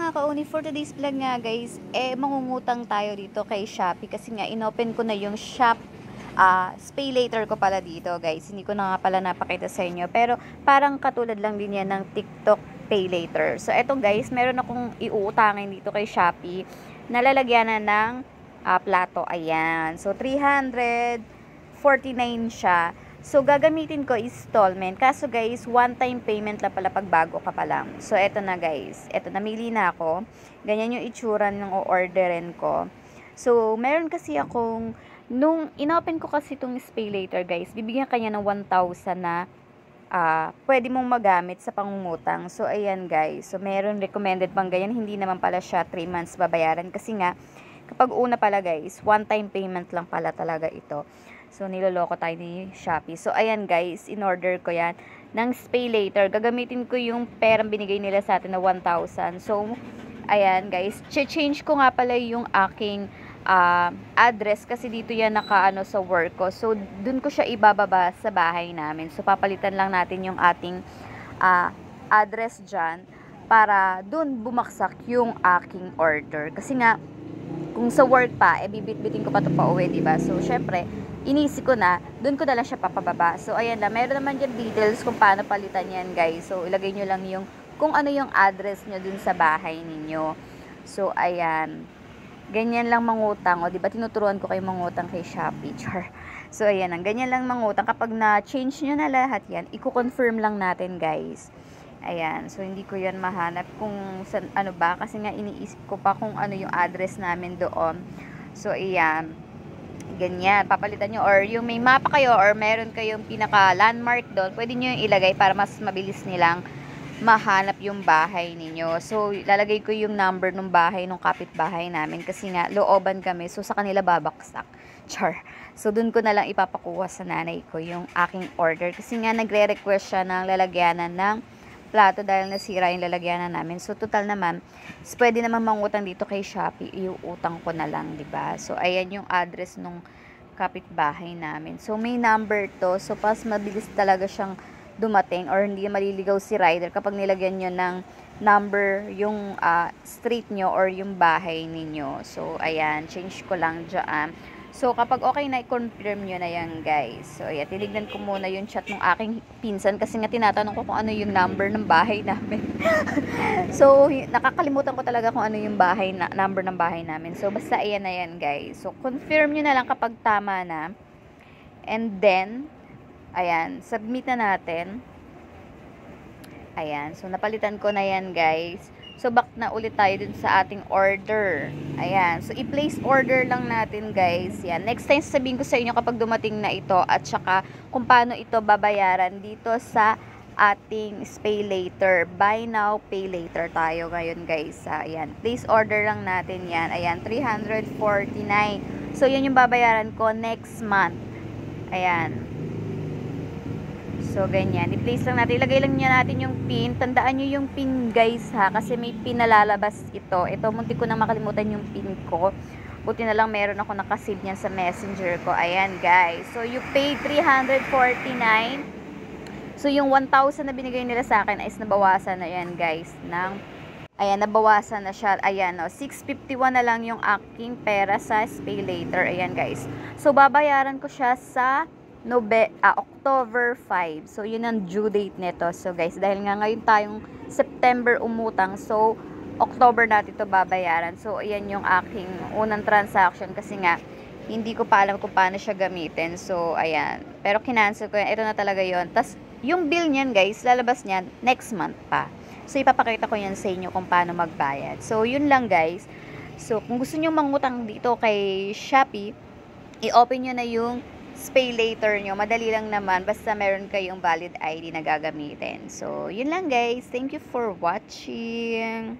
mga kauni, for today's vlog nga guys, mangungutang tayo dito kay Shopee kasi nga inopen ko na yung Pay Later ko pala dito guys. Hindi ko na nga pala napakita sa inyo, pero parang katulad lang din yan ng TikTok Pay Later. So eto guys, meron akong iuutangin dito kay Shopee na lalagyanan ng plato. Ayan, so 349 siya. So, gagamitin ko installment. Kaso guys, one-time payment lang pala pag bago ka pa lang. So, eto na guys. Eto, namili na ako. Ganyan yung itsura ng o-orderin ko. So, meron kasi akong, nung inopen ko kasi itong Pay Later guys, bibigyan kanya ng 1,000 na pwede mong magamit sa pangungutang. So, ayan guys. So, meron recommended pang ganyan. Hindi naman pala siya 3 months babayaran. Kasi nga, kapag una pala guys, one-time payment lang pala talaga ito. So, niloloko tayo ni Shopee. So, ayan guys, in-order ko yan ng Pay Later. Gagamitin ko yung perang binigay nila sa atin na 1,000. So, ayan guys, change ko nga pala yung aking address kasi dito yan nakaano sa work ko. So, dun ko siya ibababa sa bahay namin. So, papalitan lang natin yung ating address dyan para dun bumaksak yung aking order. Kasi nga, kung sa work pa, bibit-bitin ko pa ito pa uwi, diba? So, syempre, inisip ko na, dun ko na lang siya papababa. So, ayan lang. Meron naman dyan details kung paano palitan yan, guys. So, ilagay nyo lang yung, kung ano yung address nyo dun sa bahay ninyo. So, ayan. Ganyan lang mangutang. O, diba, tinuturuan ko kayo mangutang kay Shopee. Char. So, ayan lang. Ganyan lang mangutang. Kapag na-change nyo na lahat yan, i-confirm lang natin, guys. Ayan. So, hindi ko yan mahanap kung ano ba. Kasi nga, iniisip ko pa kung ano yung address namin doon. So, ayan. Ganyan, papalitan nyo, or yung may mapa kayo or meron kayong pinaka landmark doon, pwede nyo yung ilagay para mas mabilis nilang mahanap yung bahay ninyo. So, lalagay ko yung number ng bahay ng kapitbahay namin kasi nga looban kami, so sa kanila babaksak. Char. So, dun ko na lang ipapakuha sa nanay ko yung aking order kasi nga nagre-request siya ng lalagyanan ng plato dahil nasira yung lalagyanan namin. So, total naman, pwede naman mangutang dito kay Shopee. Iuutang ko na lang, diba? So, ayan yung address nung kapitbahay namin. So, may number to. So, pas mabilis talaga siyang dumating or hindi maliligaw si rider kapag nilagyan nyo ng number yung street nyo or yung bahay ninyo. So, ayan. Change ko lang dyan. So, kapag okay na, i-confirm nyo na yan, guys. So, ayan, tinignan ko muna yung chat ng aking pinsan kasi nga tinatanong ko kung ano yung number ng bahay namin. So, nakakalimutan ko talaga kung ano yung number ng bahay namin. So, basta ayan na yan, guys. So, confirm nyo na lang kapag tama na. And then, ayan, submit na natin. Ayan, so napalitan ko na yan, guys. So, back na ulit tayo dun sa ating order. Ayan. So, i-place order lang natin, guys. Yan. Next time, sabihin ko sa inyo kapag dumating na ito at saka kung paano ito babayaran dito sa ating Pay Later. Buy now, pay later tayo ngayon, guys. Ayan. Place order lang natin yan. Ayan. 349. So, yan yung babayaran ko next month. Ayan. So, ganyan. I-place lang natin. Ilagay lang niya natin yung pin. Tandaan nyo yung pin, guys, ha. Kasi may pin na lalabas ito. Ito, muntik ko na makalimutan yung pin ko. Buti na lang meron ako nakasave niyan sa messenger ko. Ayan, guys. So, you pay 349. So, yung 1,000 na binigay nila sa akin is nabawasan na yan, guys. Ayan, nabawasan na siya. Ayan, no. 651 na lang yung aking pera sa Pay Later. Ayan, guys. So, babayaran ko siya sa October 5. So, yun ang due date nito. So, guys, dahil nga ngayon tayong September umutang, so, October natin ito babayaran. So, ayan yung aking unang transaction kasi nga, hindi ko pa alam kung paano siya gamitin. So, ayan. Pero, kinancel ko yan. Ito na talaga yun. Tapos, yung bill niyan, guys, lalabas niyan next month pa. So, ipapakita ko yan sa inyo kung paano magbayad. So, yun lang, guys. So, kung gusto nyo mangutang dito kay Shopee, i-open nyo na yung Pay Later nyo. Madali lang naman. Basta meron kayong valid ID na gagamitin. So, yun lang, guys. Thank you for watching.